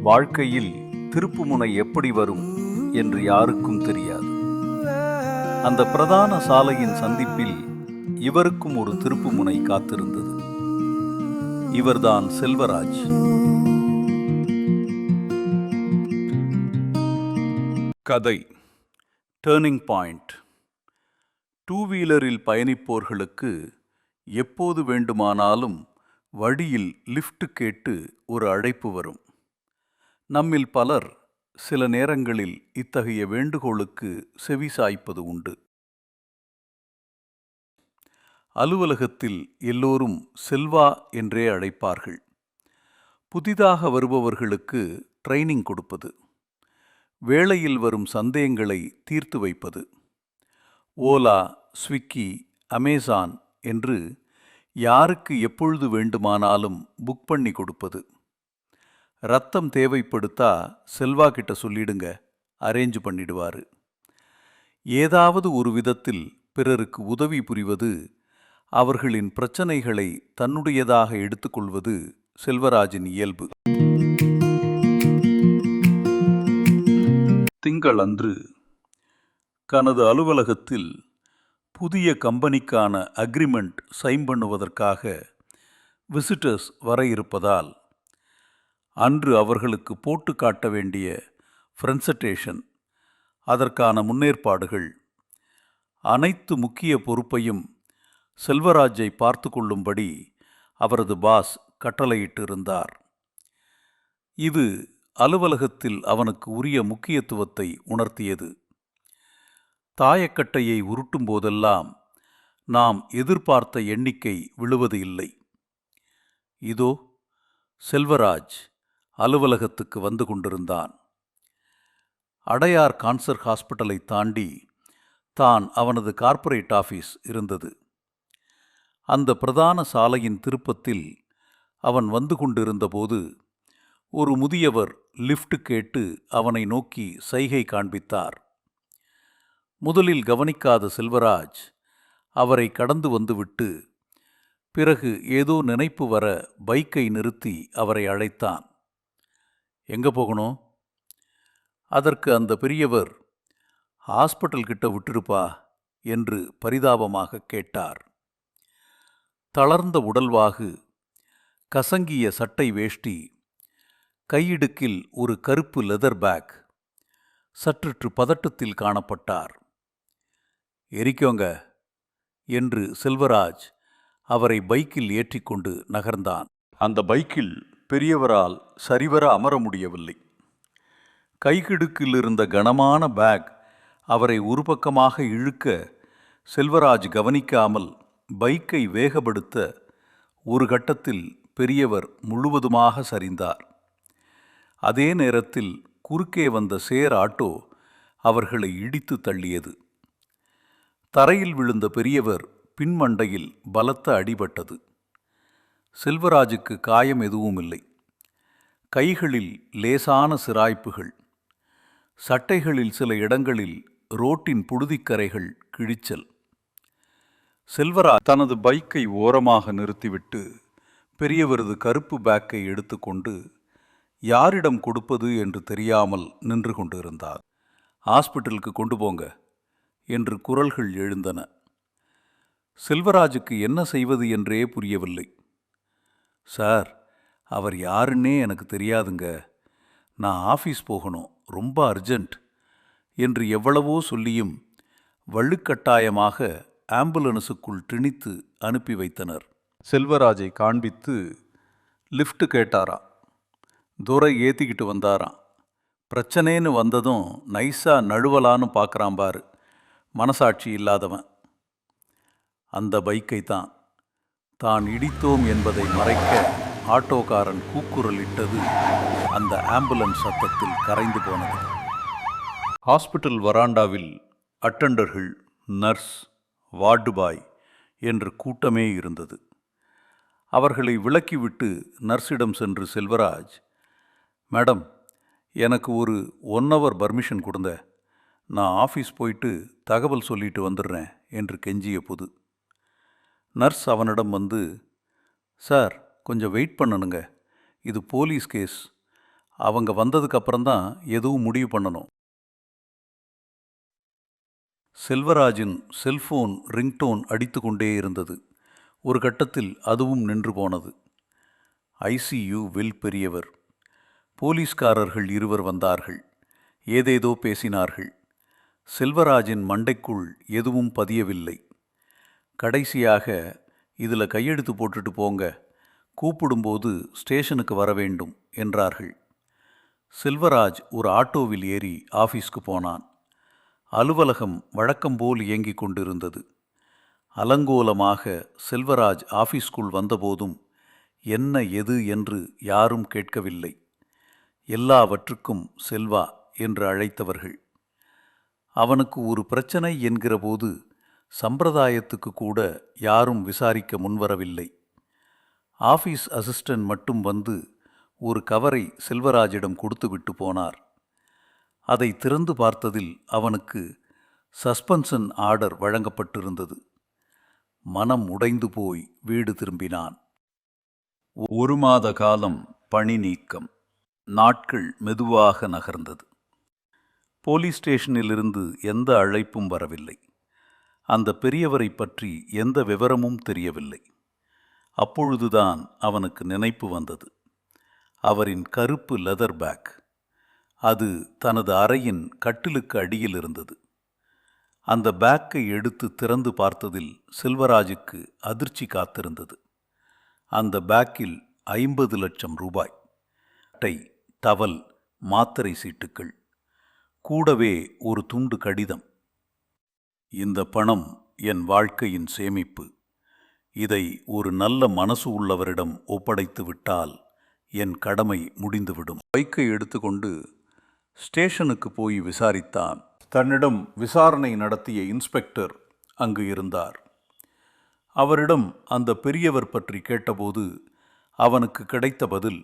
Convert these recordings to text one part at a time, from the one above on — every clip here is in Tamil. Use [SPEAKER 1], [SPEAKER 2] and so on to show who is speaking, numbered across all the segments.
[SPEAKER 1] வாழ்க்கையில் திருப்புமுனை எப்படி வரும் என்று யாருக்கும் தெரியாது. அந்த பிரதான சாலையின் சந்திப்பில் இவருக்கும் ஒரு திருப்புமுனை காத்திருந்தது. இவர்தான் செல்வராஜ். கதை டர்னிங் பாயிண்ட். டூ வீலரில் பயணிப்போர்களுக்கு எப்போது வேண்டுமானாலும் வழியில் லிஃப்ட் கேட்டு ஒரு அழைப்பு வரும். நம்மில் பலர் சில நேரங்களில் இத்தகைய வேண்டுகோளுக்கு செவி சாய்ப்பது உண்டு. அலுவலகத்தில் எல்லோரும் செல்வா என்றே அழைப்பார்கள். புதிதாக வருபவர்களுக்கு ட்ரைனிங் கொடுப்பது, வேளையில் வரும் சந்தேகங்களை தீர்த்து வைப்பது, ஓலா, ஸ்விக்கி, அமேசான் என்று யாருக்கு எப்பொழுது வேண்டுமானாலும் புக் பண்ணி கொடுப்பது. ரத்தம் தேவைப்படுத்தா செல்வா கிட்ட சொல்லிடுங்க, அரேஞ்ச் பண்ணிடுவாரு. ஏதாவது ஒரு விதத்தில் பிறருக்கு உதவி புரிவது, அவர்களின் பிரச்சனைகளை தன்னுடையதாக எடுத்துக்கொள்வது செல்வராஜின் இயல்பு. திங்களன்று தனது அலுவலகத்தில் புதிய கம்பெனிக்கான அக்ரிமெண்ட் சைன் பண்ணுவதற்காக விசிட்டர்ஸ் வர இருப்பதால் அன்று அவர்களுக்கு போட்டு காட்ட வேண்டிய பிரசன்டேஷன், அதற்கான முன்னேற்பாடுகள், அனைத்து முக்கிய பொறுப்பையும் செல்வராஜை பார்த்து கொள்ளும்படி அவரது பாஸ் கட்டளையிட்டிருந்தார். இது அலுவலகத்தில் அவனுக்கு உரிய முக்கியத்துவத்தை உணர்த்தியது. தாயக்கட்டையை உருட்டும் போதெல்லாம் நாம் எதிர்பார்த்த எண்ணிக்கை விழுவது இல்லை. இதோ செல்வராஜ் அலுவலகத்துக்கு வந்து கொண்டிருந்தான். அடையார் கான்சர் ஹாஸ்பிட்டலை தாண்டி தான் அவனது கார்ப்பரேட் ஆஃபீஸ் இருந்தது. அந்த பிரதான சாலையின் திருப்பத்தில் அவன் வந்து கொண்டிருந்தபோது ஒரு முதியவர் லிஃப்ட் கேட்டு அவனை நோக்கி சைகை காண்பித்தார். முதலில் கவனிக்காத செல்வராஜ் அவரை கடந்து வந்துவிட்டு பிறகு ஏதோ நினைப்பு வர பைக்கை நிறுத்தி அவரை அழைத்தான். எங்கே போகணும்? அதற்கு அந்த பெரியவர், ஹாஸ்பிட்டல் கிட்ட விட்டுருப்பா என்று பரிதாபமாக கேட்டார். தளர்ந்த உடல்வாகு, கசங்கிய சட்டை வேஷ்டி, கையிடுக்கில் ஒரு கருப்பு லெதர் பேக், சற்று பதட்டத்தில் காணப்பட்டார். எரிக்கோங்க என்று செல்வராஜ் அவரை பைக்கில் ஏற்றிக்கொண்டு நகர்ந்தான். அந்த பைக்கில் பெரியவரால் சரிவர அமர முடியவில்லை. கைகிடுக்கில் இருந்த கனமான பேக் அவரை ஒரு பக்கமாக இழுக்க செல்வராஜ் கவனிக்காமல் பைக்கை வேகப்படுத்த ஒரு கட்டத்தில் பெரியவர் முழுவதுமாக சரிந்தார். அதே நேரத்தில் குறுக்கே வந்த சேர் ஆட்டோ அவர்களை இடித்து தள்ளியது. தரையில் விழுந்த பெரியவர் பின்மண்டையில் பலத்த அடிபட்டது. செல்வராஜுக்கு காயம் எதுவும் இல்லை. கைகளில் லேசான சிராய்ப்புகள், சட்டைகளில் சில இடங்களில் ரோட்டின் புழுதிக்கரைகள் கிழிச்சல். செல்வராஜ் தனது பைக்கை ஓரமாக நிறுத்திவிட்டு பெரியவரது கருப்பு பேக்கை எடுத்துக்கொண்டு யாரிடம் கொடுப்பது என்று தெரியாமல் நின்று கொண்டிருந்தார். ஹாஸ்பிட்டலுக்கு கொண்டு போங்க என்று குரல்கள் எழுந்தன. செல்வராஜுக்கு என்ன செய்வது என்றே புரியவில்லை. சார், அவர் யாருன்னே எனக்கு தெரியாதுங்க, நான் ஆஃபீஸ் போகணும், ரொம்ப அர்ஜெண்ட் என்று எவ்வளவோ சொல்லியும் வள்ளுக்கட்டாயமாக ஆம்புலன்ஸுக்குள் திணித்து அனுப்பி வைத்தனர். செல்வராஜை காண்பித்து லிஃப்ட் கேட்டாராம். துரை ஏற்றிக்கிட்டு வந்தாராம். பிரச்சனைன்னு வந்ததும் நைஸாக நழுவலான்னு பார்க்குறான் பாரு, மனசாட்சி இல்லாதவன். அந்த பைக்கை தான் இடித்தோம் என்பதை மறைக்க ஆட்டோக்காரன் கூக்குரலிட்டது அந்த ஆம்புலன்ஸ் சத்தத்தில் கரைந்து போனது. ஹாஸ்பிட்டல் வராண்டாவில் அட்டெண்டர்கள், நர்ஸ், வார்டு பாய் என்று கூட்டமே இருந்தது. அவர்களை விலக்கிவிட்டு நர்ஸிடம் சென்று செல்வராஜ், மேடம், எனக்கு ஒரு 1 hour பர்மிஷன் கொடுங்க, நான் ஆஃபீஸ் போயிட்டு தகவல் சொல்லிட்டு வந்துடுறேன் என்று கெஞ்சிய போது நர்ஸ் அவனிடம் வந்து, சார் கொஞ்சம் வெயிட் பண்ணணுங்க, இது போலீஸ் கேஸ், அவங்க வந்ததுக்கு அப்புறம்தான் எதுவும் முடிவு பண்ணணும். செல்வராஜின் செல்போன் ரிங்டோன் அடித்து கொண்டே இருந்தது. ஒரு கட்டத்தில் அதுவும் நின்று போனது. ஐசியு வில் பெரியவர். போலீஸ்காரர்கள் இருவர் வந்தார்கள். ஏதேதோ பேசினார்கள். செல்வராஜின் மண்டைக்குள் எதுவும் பதியவில்லை. கடைசியாக, இதில் கையெழுத்து போட்டுட்டு போங்க, கூப்பிடும்போது ஸ்டேஷனுக்கு வர வேண்டும் என்றார்கள். செல்வராஜ் ஒரு ஆட்டோவில் ஏறி ஆஃபீஸ்க்கு போனான். அலுவலகம் வழக்கம்போல் இயங்கிக் கொண்டிருந்தது. அலங்கோலமாக செல்வராஜ் ஆஃபீஸ்க்குள் வந்தபோதும் என்ன ஏது என்று யாரும் கேட்கவில்லை. எல்லாவற்றுக்கும் செல்வா என்று அழைத்தவர்கள். அவனுக்கு ஒரு பிரச்சனை என்கிறபோது சம்பிரதாயத்துக்கு கூட யாரும் விசாரிக்க முன்வரவில்லை. ஆஃபீஸ் அசிஸ்டன்ட் மட்டும் வந்து ஒரு கவரை செல்வராஜிடம் கொடுத்துவிட்டு போனார். அதை திறந்து பார்த்ததில் அவனுக்கு சஸ்பென்ஷன் ஆர்டர் வழங்கப்பட்டிருந்தது. மனம் உடைந்து போய் வீடு திரும்பினான். 1 மாத காலம் பணி நீக்கம். நாட்கள் மெதுவாக நகர்ந்தது. போலீஸ் ஸ்டேஷனிலிருந்து எந்த அழைப்பும் வரவில்லை. அந்த பெரியவரை பற்றி எந்த விவரமும் தெரியவில்லை. அப்பொழுதுதான் அவனுக்கு நினைப்பு வந்தது. அவரின் கருப்பு லெதர் பேக். அது தனது அறையின் கட்டிலுக்கு அடியில் இருந்தது. அந்த பேக்கை எடுத்து திறந்து பார்த்ததில் செல்வராஜுக்கு அதிர்ச்சி காத்திருந்தது. அந்த பேக்கில் 50 லட்சம் ரூபாய், அட்டை, டவல், மாத்திரை சீட்டுக்கள், கூடவே ஒரு துண்டு கடிதம். இந்த பணம் என் வாழ்க்கையின் சேமிப்பு. இதை ஒரு நல்ல மனசு உள்ளவரிடம் ஒப்படைத்து விட்டால் என் கடமை முடிந்துவிடும். பைக்கை எடுத்துக்கொண்டு ஸ்டேஷனுக்கு போய் விசாரித்தான். தன்னிடம் விசாரணை நடத்திய இன்ஸ்பெக்டர் அங்கு இருந்தார். அவரிடம் அந்த பெரியவர் பற்றி கேட்டபோது அவனுக்கு கிடைத்த பதில்,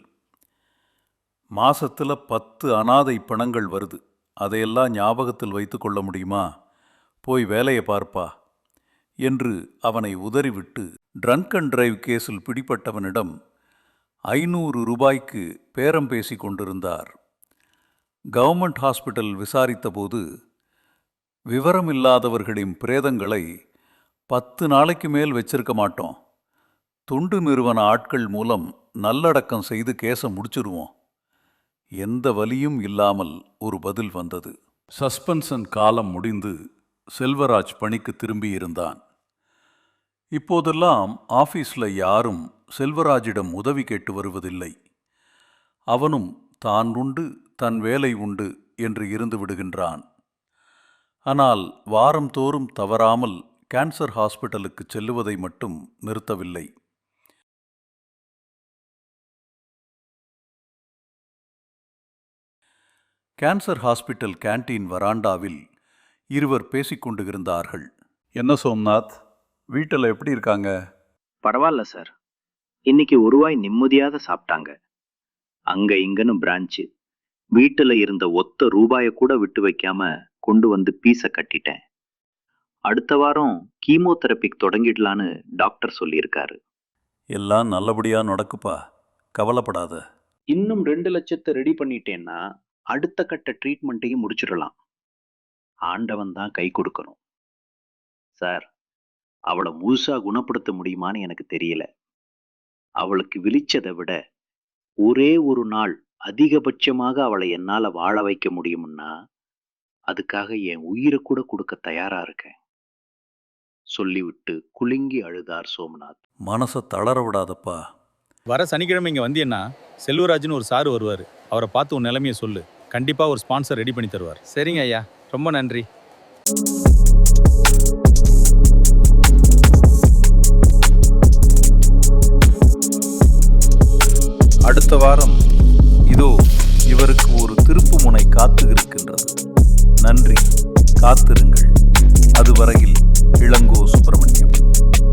[SPEAKER 1] மாசத்துல 10 அனாதை பணங்கள் வருது, அதையெல்லாம் ஞாபகத்தில் வைத்து கொள்ள முடியுமா? போய் வேலையை பார்ப்பா என்று அவனை உதறிவிட்டு, ட்ரங்க் அண்ட் டிரைவ் கேஸில் பிடிப்பட்டவனிடம் 500 ரூபாய்க்கு பேரம் பேசி கொண்டிருந்தார். கவர்மெண்ட் ஹாஸ்பிட்டல் விசாரித்தபோது விவரமில்லாதவர்களின் பிரேதங்களை 10 நாளைக்கு மேல் வச்சிருக்க மாட்டோம், தொண்டு நிறுவன ஆட்கள் மூலம் நல்லடக்கம் செய்து கேஸை முடிச்சிருவோம். எந்த வலியும் இல்லாமல் ஒரு பதில் வந்தது. சஸ்பென்ஷன் காலம் முடிந்து செல்வராஜ் பணிக்கு திரும்பியிருந்தான். இப்போதெல்லாம் ஆஃபீஸில் யாரும் செல்வராஜிடம் உதவி கேட்டு வருவதில்லை. அவனும் தான் உண்டு தன் வேலை உண்டு என்று இருந்து விடுகின்றான். ஆனால் வாரந்தோறும் தவறாமல் கேன்சர் ஹாஸ்பிட்டலுக்கு செல்லுவதை மட்டும் நிறுத்தவில்லை. கேன்சர் ஹாஸ்பிட்டல் கேண்டீன் வராண்டாவில் இருவர் பேசிக்கொண்டு இருந்தார்கள். என்ன சோம்நாத், வீட்டில் எப்படி இருக்காங்க?
[SPEAKER 2] பரவாயில்ல சார், இன்னைக்கு ஒரு வாய் நிம்மதியாக சாப்பிட்டாங்க. அங்க இங்கன்னு பிரான்ச்சு. வீட்டுல இருந்த ஒத்த ரூபாய கூட விட்டு வைக்காம கொண்டு வந்து பீஸ கட்டிட்டேன். அடுத்த வாரம் கீமோதெரபிக்கு தொடங்கிடலான்னு டாக்டர் சொல்லியிருக்காரு.
[SPEAKER 1] எல்லாம் நல்லபடியா நடக்குப்பா, கவலைப்படாத.
[SPEAKER 2] இன்னும் 2 லட்சத்தை ரெடி பண்ணிட்டேன்னா அடுத்த கட்ட ட்ரீட்மெண்ட்டையும் முடிச்சிடலாம். ஆண்டவன் தான் கை கொடுக்கணும். சார், அவளை முழுசா குணப்படுத்த முடியுமான்னு எனக்கு தெரியல. அவளுக்கு விழிச்சதை விட ஒரே ஒரு நாள் அதிகபட்சமாக அவளை என்னால வாழ வைக்க முடியும்னா அதுக்காக என் உயிரை கூட கொடுக்க தயாரா இருக்கேன் சொல்லிவிட்டு குலுங்கி அழுதார் சோம்நாத்.
[SPEAKER 1] மனசை தளர விடாதப்பா.
[SPEAKER 3] வர சனிக்கிழமை இங்கே வந்தியன்னா செல்வராஜ்னு ஒரு சார் வருவார். அவரை பார்த்து உன் நிலைமையை சொல்லு. கண்டிப்பாக ஒரு ஸ்பான்சர் ரெடி பண்ணி தருவார். சரிங்க ஐயா, ரொம்ப நன்றி.
[SPEAKER 1] அடுத்த வாரம் இதோ இவருக்கு ஒரு திருப்பு முனை காத்து இருக்கின்றது. நன்றி, காத்திருங்கள். அதுவரையில் இளங்கோ.